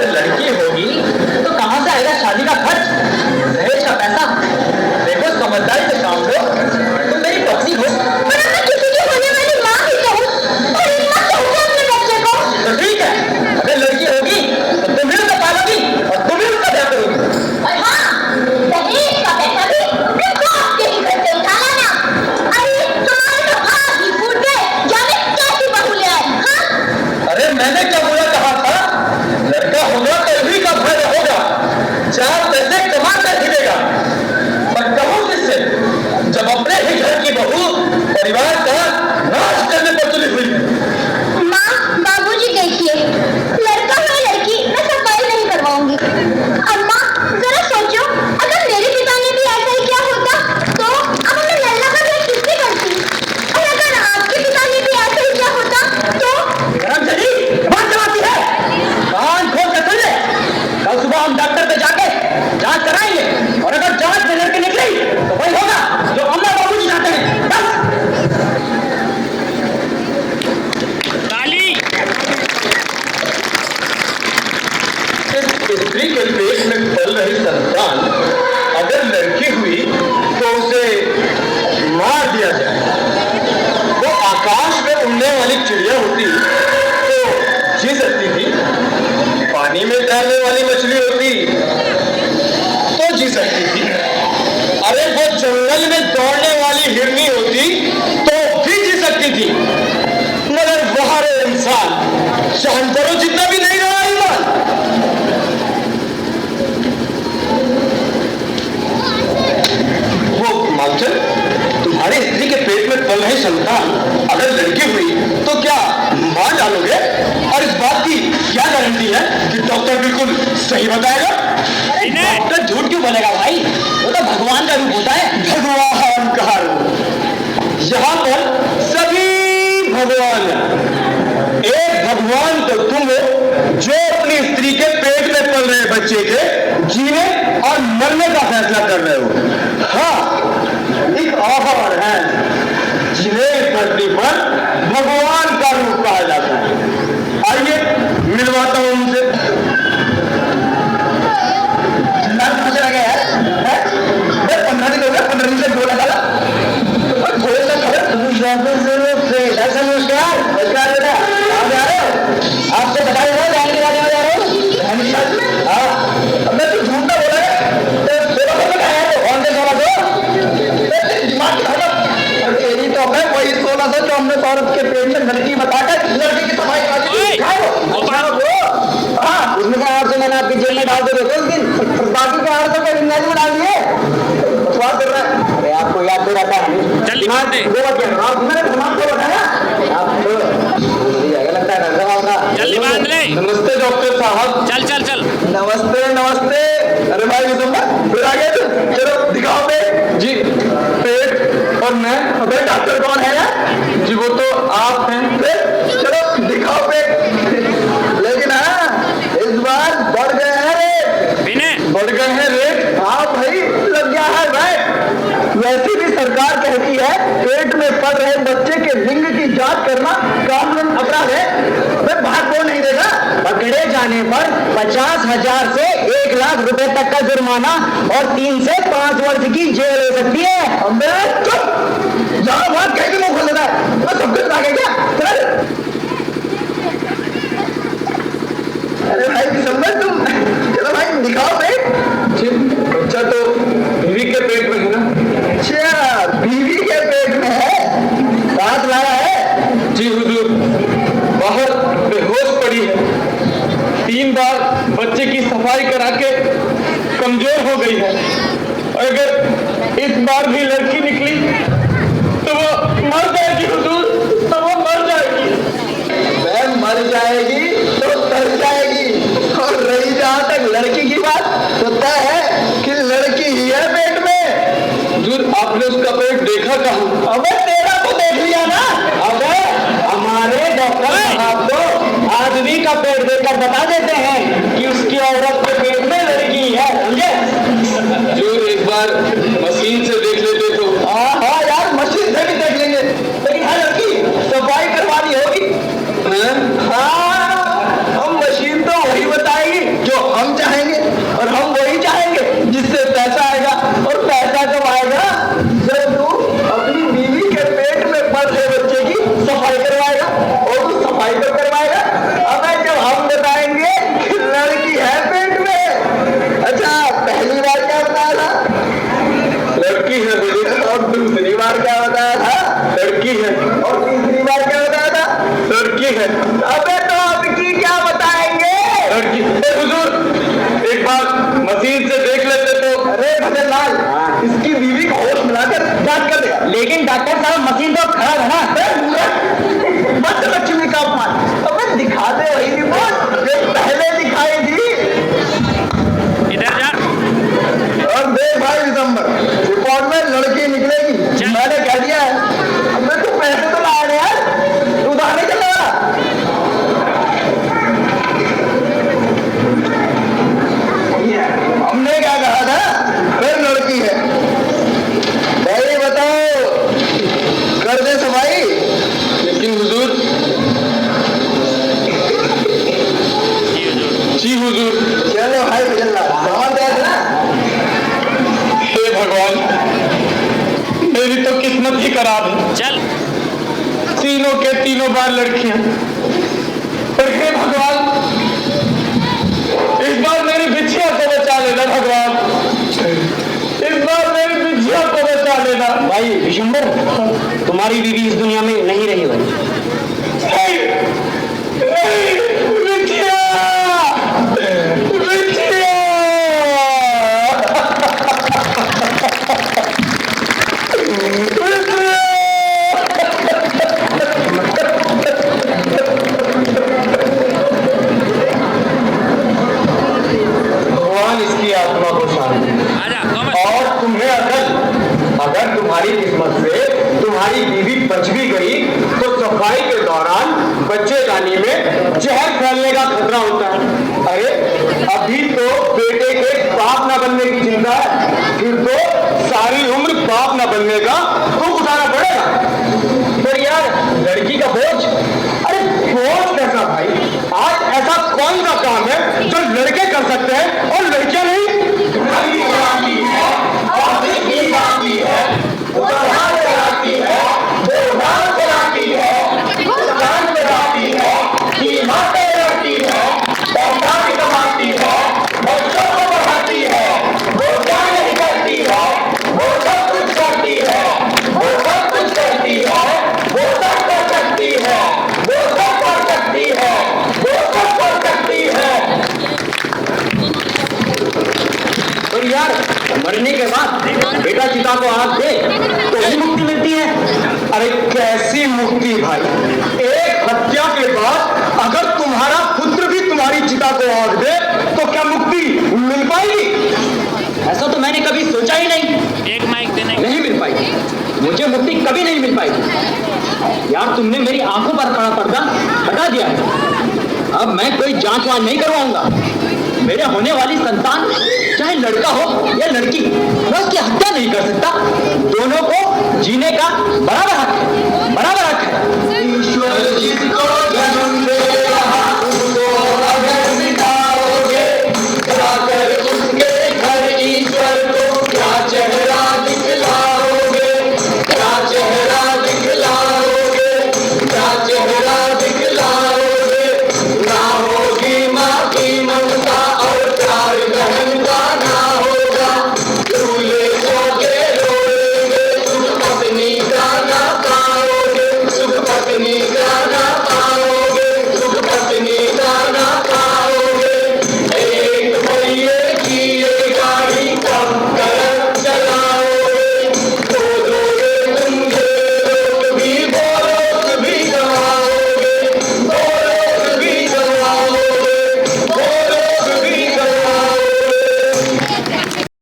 अगर लड़की होगी तो कहां से आएगा शादी का खर्च, दहेज का पैसा? देखो समझदारी से काम लो, तुम मेरी पत्नी हो। पर मैं किसी की होने वाली माँ ही तो हूँ और इतना चाहूँगा अपने बच्चे को। तो ठीक है, अगर लड़की होगी तो तुम भी उसका पालोगी और तुम भी उसका ब्याह करोगी। और हाँ, दहेज का पैसा भी देखो आपके ही घर से उठा लाना। अरे तुम्हारे तो हाथ ही फूट गए, जाने कैसी बहू ले आए। हाँ, अरे मैंने क्या बुरा कहा था? लड़का होगा तो भी का भय होगा, चार पैसे कमा कर खिलेगा। पर कहूँ किससे जब अपने ही घर की बहू परिवार का नाश करने पर तुली हुई है। माँ बाबूजी देखिए, लड़का हो या लड़की मैं सफाई नहीं करवाऊंगी। अम्मा जरा सोचो, अगर मेरे पिता ने भी ऐसा ही किया होता तो अब मैं लल्ला का ब्याह किससे करती? और अगर आपके पिता ने भी ऐसा ही किया होता तो? रामचंद्री कौन चलाती है? कान खोल कर सुन ले, कल सुबह हम डॉक्टर पे जाके जांच कराएंगे और अगर जांच में लड़की निकली तो वही होगा जो अम्मा बाबूजी चाहते हैं। बस इस स्त्री के पेट में पल रही संतान अगर लड़की हुई तो उसे मार दिया जाए। वो आकाश में उड़ने वाली चिड़िया होती तो जी सकती थी, पानी में तैरने वाली मछली होती तो जी सकती थी, अरे वो जंगल में दौड़ने वाली हिरनी होती तो भी जी सकती थी। मगर वह इंसान जानवरों जितना भी नहीं रहा ईमान। वो मालचल, तुम्हारी स्त्री के पेट में पल रही संतान अगर लड़की हुई तो क्या मार डालोगे? और इस बात की क्या गारंटी है कि डॉक्टर बिल्कुल सही बताएगा? डॉक्टर झूठ क्यों बोलेगा भाई? वो तो भगवान का रूप होता है। भगवान का रूप, यहाँ पर सभी भगवान हैं। एक भगवान तो तुम हो जो अपनी स्त्री के पेट में पल रहे बच्चे के जीने और मरने का फैसला कर रहे हो। हाँ, एक और है जिन्हें इस धरती पर भगवान का रूप कहा जाता है। आइए मिलवाता हूं उनसे। लग गया है 15 दिन हो गए, 15 दिन से बोला डाला और थोड़े सा नमस्कार नमस्कार बेटा, आप जा रहे हो? आपको बता रहे हो जाने के बाद जा रहे हो? हाँ, अब मैं तो झूठ ना बोला है, तो आया तो कौन से 1600 दिमाग की खबर तेरी तो है वही 1600 जो हमने औरत के पेट में लड़की बताकर लड़की की सफाई कर हाँ, उसमें कहा आपसे मैंने आपकी जेल में डाल दे रहे थे उस दिन, बाकी का हार तो मैं जिंदगी में डाल दिए। बकवास कर रहा है। अरे आपको याद तो रहता है मैंने दिमाग को बताया आप लगता है। नमस्ते डॉक्टर साहब। चल चल चल। नमस्ते नमस्ते। अरे भाई फिर आ गए तुम, चलो दिखाओ पेट जी। पेट और मैं, अबे डॉक्टर कौन है यार? जी वो तो आप हैं। चलो दिखाओ पेट। लेकिन हाँ, इस बार बढ़ गए हैं रेट। बढ़ गए हैं रेट? हाँ भाई, लग गया है भाई। वैसे भी सरकार कहती है पेट में पल रहे बच्चे के लिंग की जांच करना कानून अपराध है। अबे बाहर कौन नहीं देगा? पकड़े जाने पर 50,000 से 1 लाख रुपए तक का जुर्माना और 3 से 5 वर्ष की जेल हो सकती है। अबे चुप, ज्यादा बात कह के मुंह खोल देता है। मैं सब कुछ आ गया क्या? चल। अरे भाई दिसंबर तुम, चलो भाई दिखाओ पेट। अच्छा तो बीवी के पेट में है ना? अच्छा बीवी के पेट में है, बात लाया है? जी हुजूर, बाहर बेहोश पड़ी है, 3 बार बच्चे की सफाई करा के कमजोर हो गई है। अगर इस बार भी लड़की निकली तो वो मर जाएगी हुजूर, तो वो मर जाएगी। मैं मर जाएगी तो तर जाएगी। और रही जहां तक लड़की की बात, तो तय है कि लड़की ही है पेट में। हुजूर आपने उसका पेट देखा कहाँ? अबे तेरा तो देख लिया ना। अबे हमारे डॉक्टर साहब तो आदमी का पेट देखकर बता देते हैं कि उसकी औरत के पेट में लड़की है, समझे? हुजूर एक बार मशीन से देख लेते तो। हाँ यार, मशीन से भी देख लेंगे, लेकिन हर लड़की सफाई करवानी होगी। हाँ, हम मशीन तो वही बताएगी लड़की क्या बताएंगे? लड़की हुजूर एक बार मशीन से देख लेते तो। अरे भजन लाल, इसकी बीवी को होश मिलाकर जांच कर देगा। लेकिन डॉक्टर साहब मशीन तो खराब है ना। मत लक्ष्मी का अपमान। अब दिखा दे वही रिपोर्ट जो पहले दिखाई थी। इधर जा। और देख भाई दिसंबर, रिपोर्ट में लड़की निकलेगी। मैंने कह दिया है। अब तू पैसे तो ला रहे यार, तू उधार नहीं चल रहा। हमने क्या कहा था? फिर लड़की है भाई, बताओ कर दे सफाई। लेकिन हुजूर, जी हुजूर। चलो भाई भजन सामान दे देना। हे भगवान, मेरी तो किस्मत ही खराब है। चल। तीनों के तीनों बार लड़कियां। पर हे भगवान, इस बार मेरी बिछिया को बचा लेना भगवान। इस बार मेरी बिछिया को बचा लेना। भाई विशंबर, तुम्हारी बीवी इस दुनिया में नहीं रही भाई। बिछिया, बिछिया। भगवान इसकी आत्मा को शांति दे। आजा कॉमन। और तुम्हें अगर तुम्हारी किस्मत से तुम्हारी बीवी बच भी गई तो सफाई के दौरान बच्चेदानी में जहर फैलने का खतरा होता है। अरे अभी तो बेटे के बाप ना बनने की चिंता है, फिर तो सारी उम्र बाप ना बनने का दुख उठाना पड़ेगा। फिर यार लड़की का बोझ, अरे बोझ कैसा भाई? आज ऐसा कौन सा काम है जो लड़के कर सकते हैं और लड़कियां नहीं? यार मरने के बाद बेटा चिता को आग दे तो ही मुक्ति मिलती है। अरे कैसी मुक्ति भाई? एक हत्या के बाद अगर तुम्हारा पुत्र भी तुम्हारी चिता को आग दे तो क्या मुक्ति मिल पाएगी? ऐसा तो मैंने कभी सोचा ही नहीं। एक माइक देने। नहीं मिल पाएगी, मुझे मुक्ति कभी नहीं मिल पाएगी। यार तुमने मेरी आंखों पर पड़ा पर्दा हटा दिया है। अब मैं कोई जांच वांच नहीं करवाऊंगा। मेरे होने वाली संतान चाहे लड़का हो या लड़की, मैं उसकी हत्या नहीं कर सकता। दोनों को जीने का बराबर हक है, बराबर हक है। ईश्वर जिसको